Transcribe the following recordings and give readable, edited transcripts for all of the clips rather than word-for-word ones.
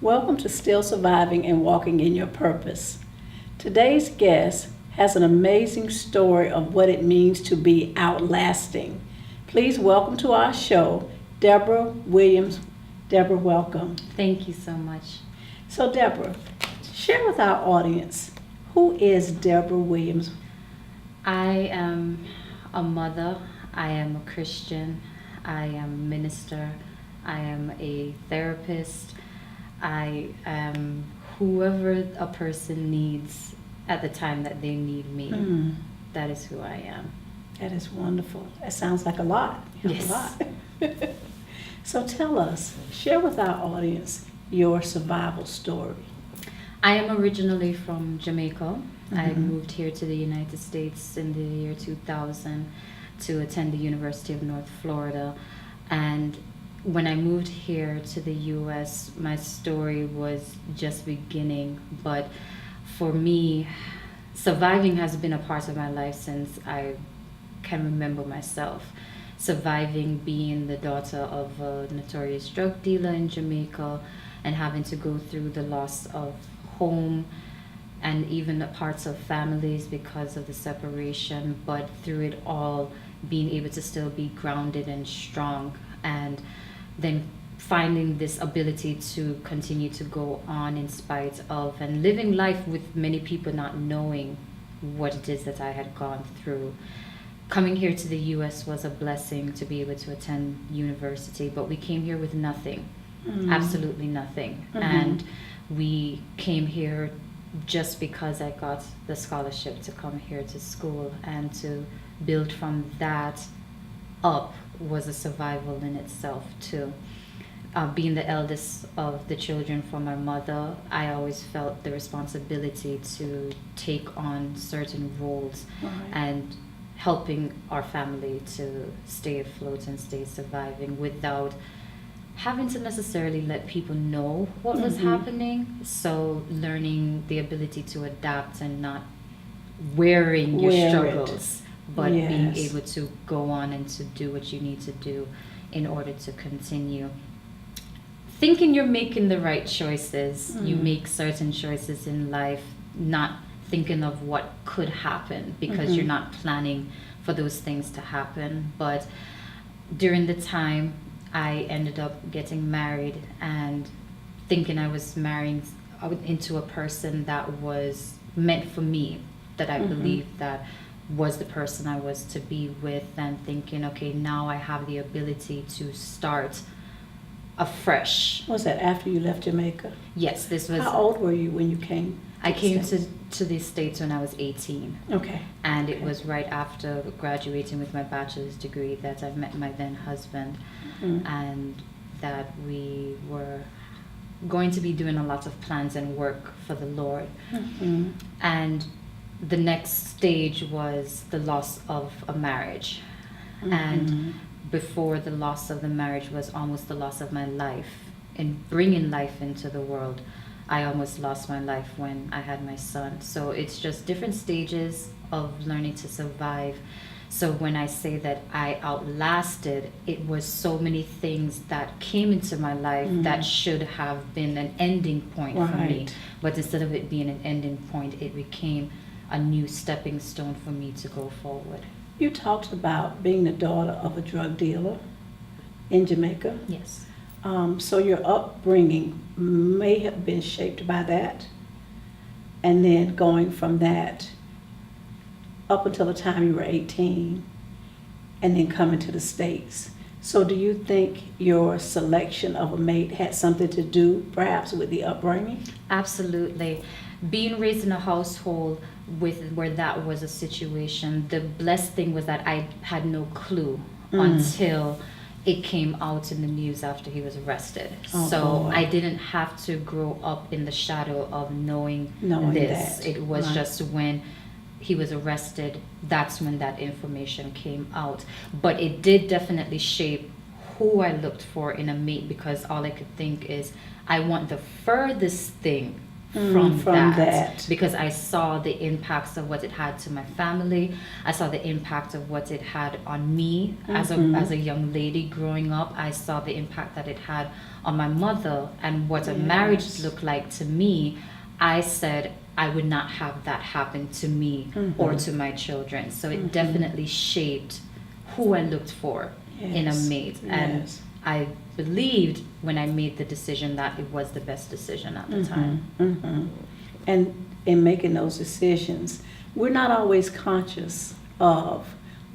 Welcome to Still Surviving and Walking in Your Purpose. Today's guest has an amazing story of what it means to be outlasting. Please welcome to our show, Deborah Williams. Deborah, welcome. Thank you so much. So Deborah, share with our audience, who is Deborah Williams? I am a mother, I am a Christian, I am a minister, I am a therapist, I am whoever a person needs at the time that they need me. That is who I am. That is wonderful. That sounds like a lot. Yes. A lot. So tell us, share with our audience your survival story. I am originally from Jamaica. I moved here to the United States in the year 2000 to attend the University of North Florida. And when I moved here to the U.S., my story was just beginning. But for me, surviving has been a part of my life since I can remember myself. Surviving being the daughter of a notorious drug dealer in Jamaica and having to go through the loss of home and even the parts of families because of the separation, but through it all being able to still be grounded and strong, and then finding this ability to continue to go on in spite of, and living life with many people not knowing what it is that I had gone through. Coming here to the U.S. was a blessing to be able to attend university, but we came here with nothing, absolutely nothing. And we came here just because I got the scholarship to come here to school, and to build from that up was a survival in itself too. Being the eldest of the children for my mother, I always felt the responsibility to take on certain roles and helping our family to stay afloat and stay surviving without having to necessarily let people know what was happening. So learning the ability to adapt and not wearing your struggles, but being able to go on and to do what you need to do in order to continue. Thinking you're making the right choices, you make certain choices in life, not thinking of what could happen because you're not planning for those things to happen. But during the time, I ended up getting married and thinking I was marrying into a person that was meant for me, that I believed that was the person I was to be with, and thinking, okay, now I have the ability to start afresh. Was that after you left Jamaica? Yes, this was... How old were you when you came? I came to the States when I was 18. Okay. And it was right after graduating with my bachelor's degree that I met my then husband, and that we were going to be doing a lot of plans and work for the Lord. And the next stage was the loss of a marriage. And before the loss of the marriage was almost the loss of my life. In bringing life into the world, I almost lost my life when I had my son. So it's just different stages of learning to survive. So when I say that I outlasted, it was so many things that came into my life that should have been an ending point for me. But instead of it being an ending point, it became a new stepping stone for me to go forward. You talked about being the daughter of a drug dealer. in Jamaica. Yes. So your upbringing may have been shaped by that. And then going from that up until the time you were 18 and then coming to the States. So do you think your selection of a mate had something to do perhaps with the upbringing? Absolutely. Being raised in a household where that was a situation, the blessed thing was that I had no clue until it came out in the news after he was arrested. Oh, so boy. I didn't have to grow up in the shadow of knowing this. That. It was Right. just when he was arrested, that's when that information came out. But it did definitely shape who I looked for in a mate, because all I could think is, I want the furthest thing from that, because I saw the impacts of what it had to my family. I saw the impact of what it had on me as a young lady growing up. I saw the impact that it had on my mother and what a marriage looked like to me. I said I would not have that happen to me or to my children. So it definitely shaped who I looked for in a mate. And I believed when I made the decision that it was the best decision at the time. And in making those decisions, we're not always conscious of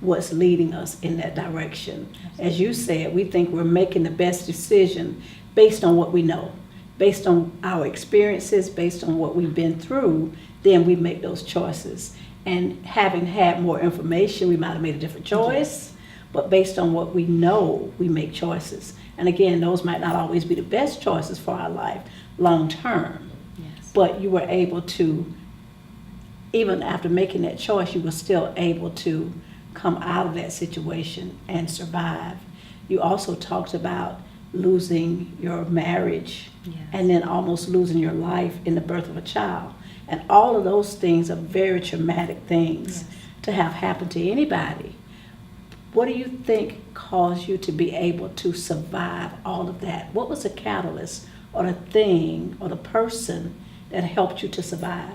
what's leading us in that direction. As you said, we think we're making the best decision based on what we know, based on our experiences, based on what we've been through, then we make those choices. And having had more information, we might have made a different choice, but based on what we know, we make choices. And again, those might not always be the best choices for our life long term. Yes. But you were able to, even after making that choice, you were still able to come out of that situation and survive. You also talked about losing your marriage and then almost losing your life in the birth of a child. And all of those things are very traumatic things to have happen to anybody. What do you think caused you to be able to survive all of that? What was the catalyst or the thing or the person that helped you to survive?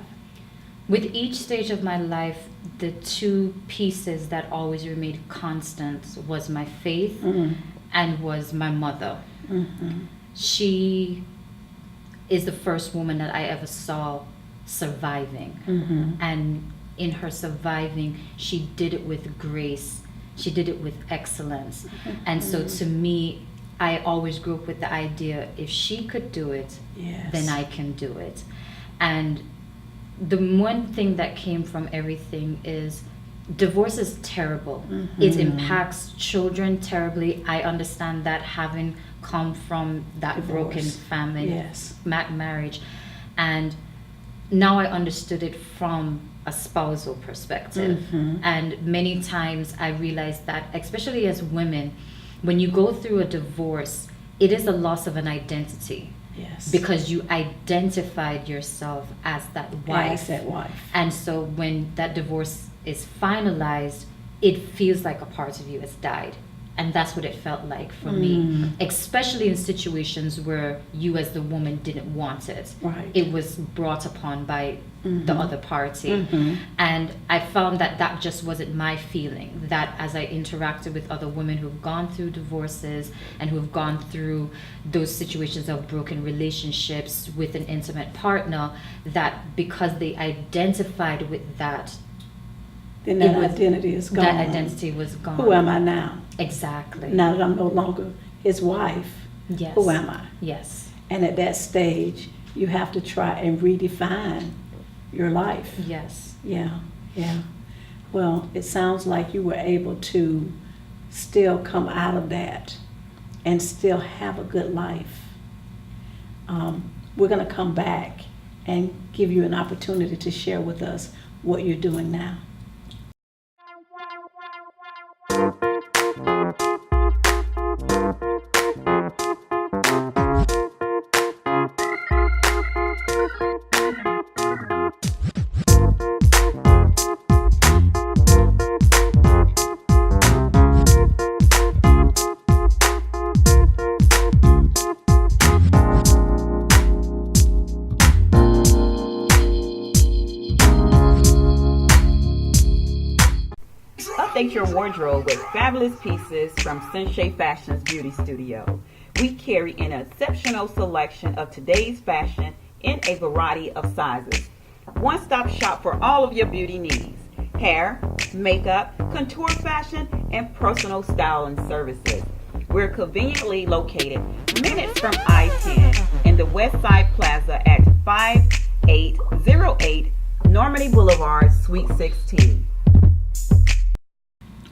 With each stage of my life, the two pieces that always remained constant was my faith and was my mother. She is the first woman that I ever saw surviving. And in her surviving, she did it with grace. She did it with excellence. And so to me, I always grew up with the idea, if she could do it, then I can do it. And the one thing that came from everything is divorce is terrible. It impacts children terribly. I understand that, having come from that divorce, broken family, marriage. And now I understood it from a spousal perspective. And many times I realized that, especially as women, when you go through a divorce, it is a loss of an identity. Because you identified yourself as that wife. And so when that divorce is finalized, it feels like a part of you has died. And that's what it felt like for me, especially in situations where you as the woman didn't want it. It was brought upon by the other party. And I found that that just wasn't my feeling, that as I interacted with other women who've gone through divorces and who've gone through those situations of broken relationships with an intimate partner, that because they identified with that, then that identity is gone. That identity was gone. Who am I now? Exactly. Now that I'm no longer his wife, who am I? And at that stage, you have to try and redefine your life. Yeah. Well, it sounds like you were able to still come out of that and still have a good life. We're going to come back and give you an opportunity to share with us what you're doing now. your wardrobe with fabulous pieces from Sensei Fashion's beauty studio. We carry an exceptional selection of today's fashion in a variety of sizes. One-stop shop for all of your beauty needs. Hair, makeup, couture fashion, and personal styling services. We're conveniently located minutes from I-10 in the West Side Plaza at 5808 Normandy Boulevard, Suite 16.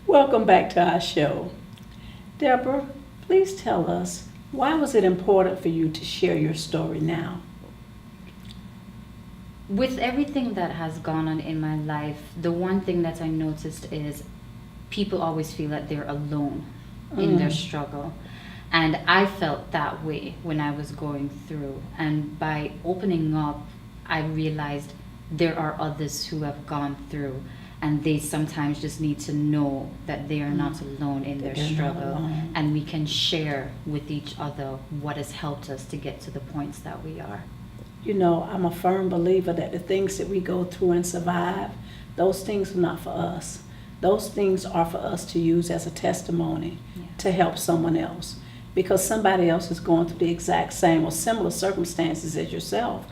Welcome back to our show. Deborah, please tell us, why was it important for you to share your story now? With everything that has gone on in my life, the one thing that I noticed is people always feel that they're alone in their struggle. And I felt that way when I was going through. And by opening up, I realized there are others who have gone through, and they sometimes just need to know that they are not alone in their struggle, and we can share with each other what has helped us to get to the points that we are. You know, I'm a firm believer that the things that we go through and survive, those things are not for us. Those things are for us to use as a testimony to help someone else, because somebody else is going through the exact same or similar circumstances as yourself.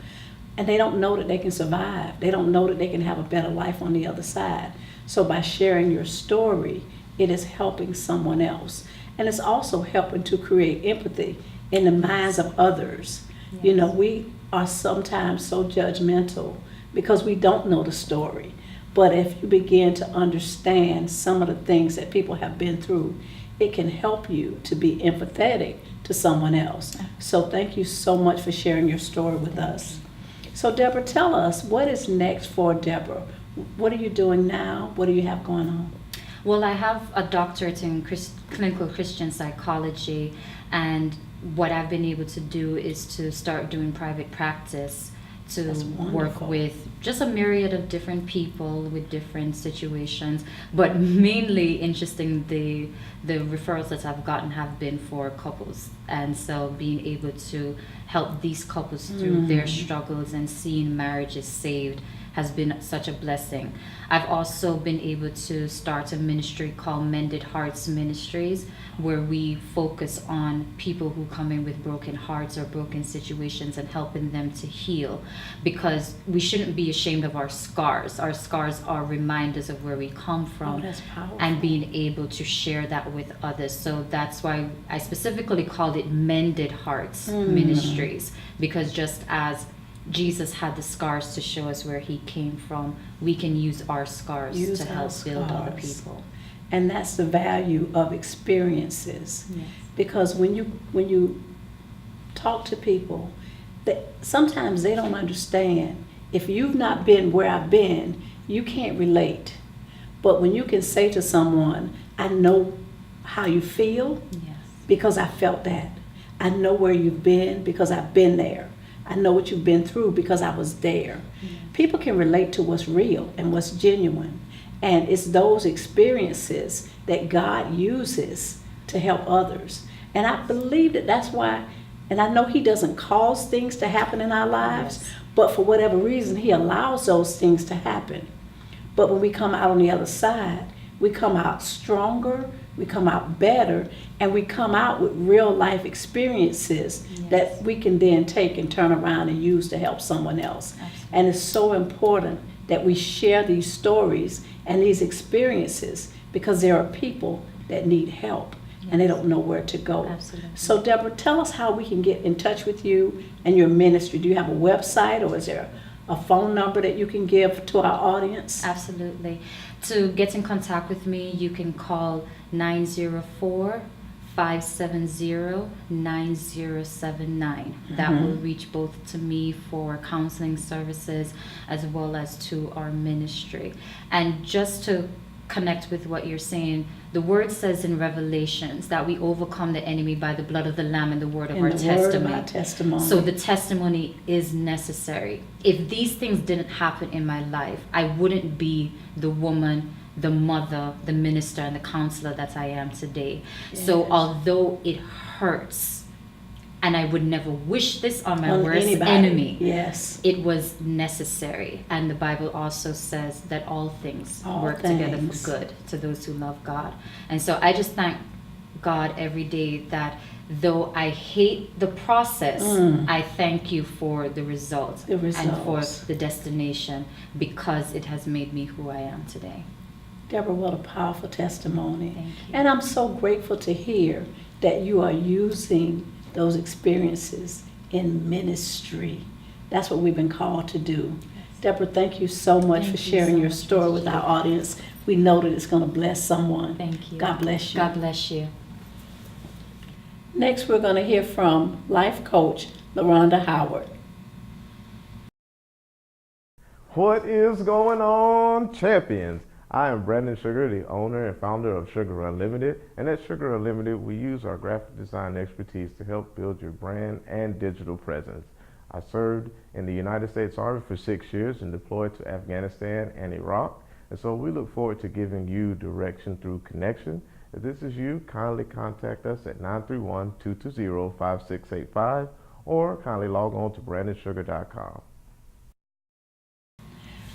And they don't know that they can survive. They don't know that they can have a better life on the other side. So by sharing your story, it is helping someone else. And it's also helping to create empathy in the minds of others. Yes. You know, we are sometimes so judgmental because we don't know the story. But if you begin to understand some of the things that people have been through, it can help you to be empathetic to someone else. So thank you so much for sharing your story with us. So Deborah, tell us, what is next for Deborah? What are you doing now? What do you have going on? Well, I have a doctorate in clinical Christian psychology, and what I've been able to do is to start doing private practice to work with just a myriad of different people with different situations, but mainly interesting, the referrals that I've gotten have been for couples, and so being able to help these couples through their struggles and seeing marriages saved has been such a blessing. I've also been able to start a ministry called Mended Hearts Ministries, where we focus on people who come in with broken hearts or broken situations and helping them to heal, because we shouldn't be ashamed of our scars. Our scars are reminders of where we come from, and being able to share that with others. So that's why I specifically called it Mended Hearts Ministries, because just as Jesus had the scars to show us where he came from, we can use our scars to help build other people. And that's the value of experiences. Yes. Because when you talk to people, that sometimes they don't understand. If you've not been where I've been, you can't relate. But when you can say to someone, I know how you feel, because I felt that. I know where you've been because I've been there. I know what you've been through because I was there. People can relate to what's real and what's genuine. And it's those experiences that God uses to help others. And I believe that that's why, and I know he doesn't cause things to happen in our lives, but for whatever reason, he allows those things to happen. But when we come out on the other side, we come out stronger, we come out better, and we come out with real life experiences that we can then take and turn around and use to help someone else. Absolutely. And it's so important that we share these stories and these experiences, because there are people that need help and they don't know where to go. Absolutely. So Deborah, tell us how we can get in touch with you and your ministry. Do you have a website, or is there a phone number that you can give to our audience? Absolutely. To get in contact with me, you can call 904-570-9079. That will reach both to me for counseling services as well as to our ministry. And just to connect with what you're saying, the word says in Revelations that we overcome the enemy by the blood of the Lamb and the word of our testimony. So the testimony is necessary. If these things didn't happen in my life, I wouldn't be the woman, the mother, the minister, and the counselor that I am today. Yes. So although it hurts, and I would never wish this on my On worst anybody. enemy. Yes. It was necessary. And the Bible also says that all things All work together things. for good to those who love God. And so I just thank God every day that though I hate the process, I thank you for the result, The and for results. the destination, because it has made me who I am today. Deborah, what a powerful testimony. Thank you. And I'm so grateful to hear that you are using those experiences in ministry. That's what we've been called to do. Deborah, thank you so much Thank for you sharing so your much, story with Gigi. our audience. We know that it's going to bless someone. Thank you. God bless you. God bless you. Next, we're going to hear from life coach LaRonda Howard. What is going on, champions? I am Brandon Sugar, the owner and founder of Sugar Unlimited. And at Sugar Unlimited, we use our graphic design expertise to help build your brand and digital presence. I served in the United States Army for 6 years and deployed to Afghanistan and Iraq. And so we look forward to giving you direction through connection. If this is you, kindly contact us at 931-220-5685 or kindly log on to brandonsugar.com.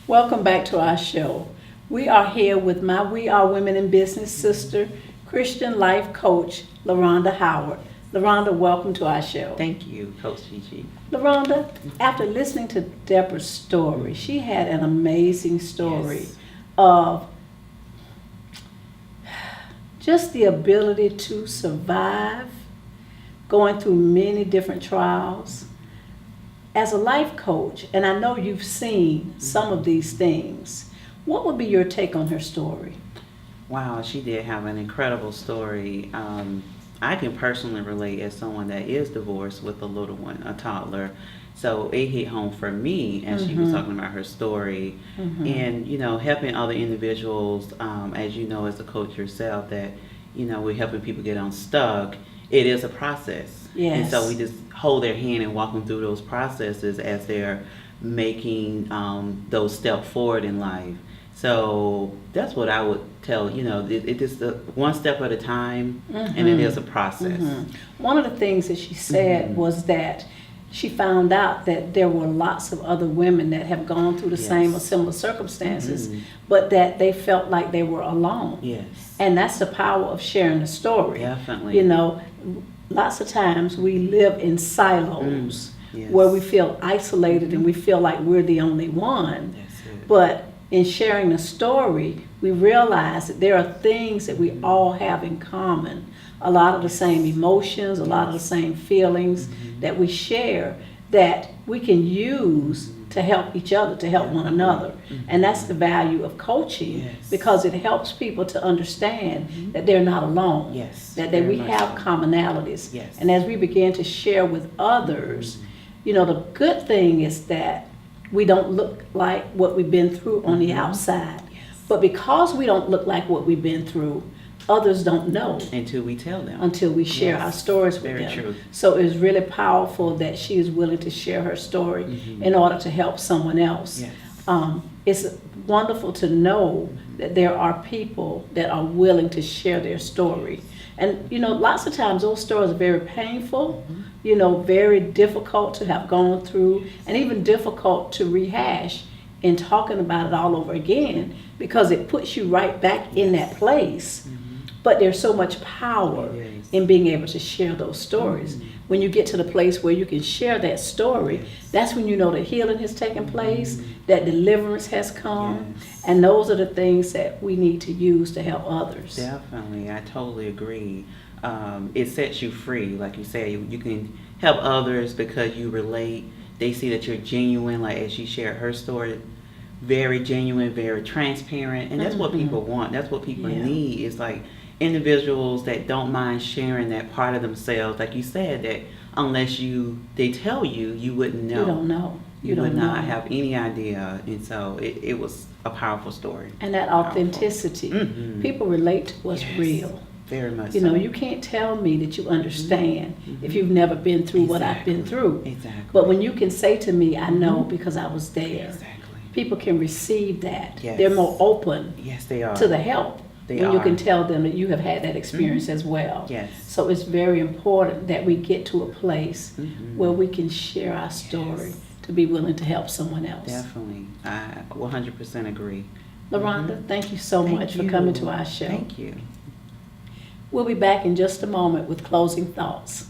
Welcome back to our show. We are here with my We Are Women in Business sister, Christian life coach, LaRonda Howard. LaRonda, welcome to our show. Thank you, Coach Gigi. LaRonda, after listening to Deborah's story, she had an amazing story Yes. of just the ability to survive, going through many different trials. As a life coach, and I know you've seen some of these things, what would be your take on her story? Wow, she did have an incredible story. I can personally relate as someone that is divorced with a little one, a toddler. So it hit home for me as she was talking about her story, and helping other individuals. As you know, as a coach yourself, that we're helping people get unstuck. It is a process, Yes. and so we just hold their hand and walk them through those processes as they're making those steps forward in life. So that's what I would tell, it just one step at a time, and it is a process. One of the things that she said was that she found out that there were lots of other women that have gone through the same or similar circumstances, but that they felt like they were alone. Yes, And that's the power of sharing a story. definitely. Lots of times we live in silos Yes. where we feel isolated and we feel like we're the only one. That's it. But in sharing the story, we realize that there are things that we all have in common. A lot of the same emotions, a lot of the same feelings that we share that we can use to help each other, to help one another. And that's the value of coaching, Yes. because it helps people to understand that they're not alone, Yes, that very we much have so. commonalities. Yes. And as we begin to share with others, the good thing is that we don't look like what we've been through on the outside. But because we don't look like what we've been through, others don't know Until we tell them. until we share Yes, our stories with very them. true. So it's really powerful that she is willing to share her story in order to help someone else. Yes. It's wonderful to know that there are people that are willing to share their story. And, lots of times those stories are very painful, very difficult to have gone through, and even difficult to rehash in talking about it all over again, because it puts you right back in that place. But there's so much power Yes. in being able to share those stories. When you get to the place where you can share that story, that's when you know that healing has taken place, that deliverance has come, Yes. and those are the things that we need to use to help others. Definitely, I totally agree. It sets you free, like you say. You can help others because you relate. They see that you're genuine, like as she shared her story, very genuine, very transparent, and that's what people want. That's what people Yeah. need. Is like individuals that don't mind sharing that part of themselves, like you said, that unless they tell you, you wouldn't know. You don't know. You don't would not know. have any idea, and so it was a powerful story. And that authenticity. Mhm. People relate to what's Yes. real. Very much. You so. know, you can't tell me that you understand if you've never been through what I've been through. Exactly. But when you can say to me, I know because I was there, Exactly. people can receive that. Yes. They're more open Yes, they are. to the help They when you are. can tell them that you have had that experience as well. Yes. So it's very important that we get to a place Mhm. where we can share our story to be willing to help someone else. Definitely. I 100% agree. LaRonda, thank you so Thank much for you. coming to our show. Thank you. We'll be back in just a moment with closing thoughts.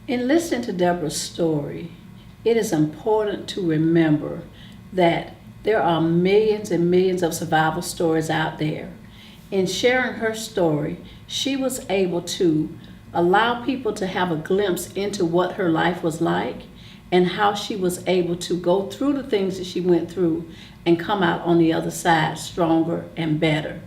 In listening to Deborah's story, it is important to remember that there are millions and millions of survival stories out there. In sharing her story, she was able to allow people to have a glimpse into what her life was like and how she was able to go through the things that she went through and come out on the other side stronger and better.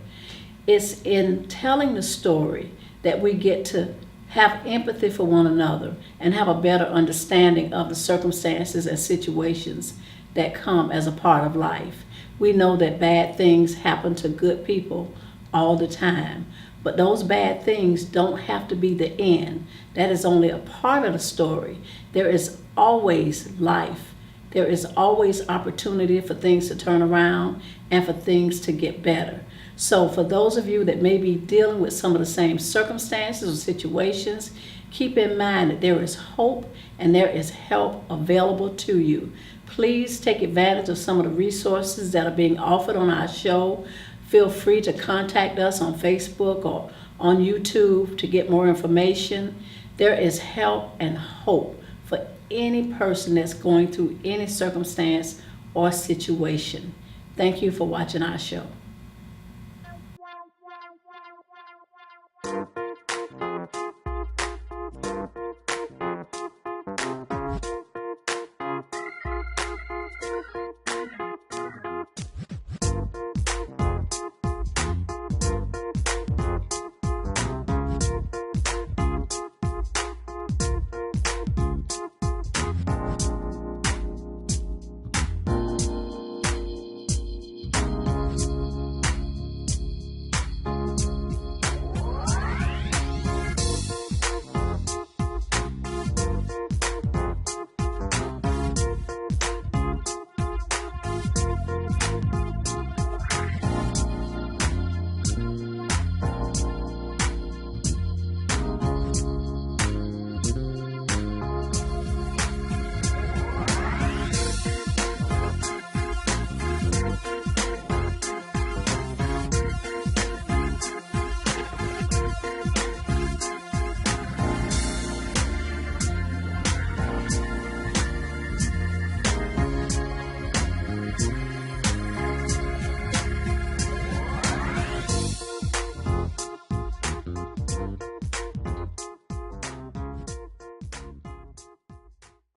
It's in telling the story that we get to have empathy for one another and have a better understanding of the circumstances and situations that come as a part of life. We know that bad things happen to good people all the time, but those bad things don't have to be the end. That is only a part of the story. There is always life. There is always opportunity for things to turn around and for things to get better. So for those of you that may be dealing with some of the same circumstances or situations, keep in mind that there is hope and there is help available to you. Please take advantage of some of the resources that are being offered on our show. Feel free to contact us on Facebook or on YouTube to get more information. There is help and hope for any person that's going through any circumstance or situation. Thank you for watching our show.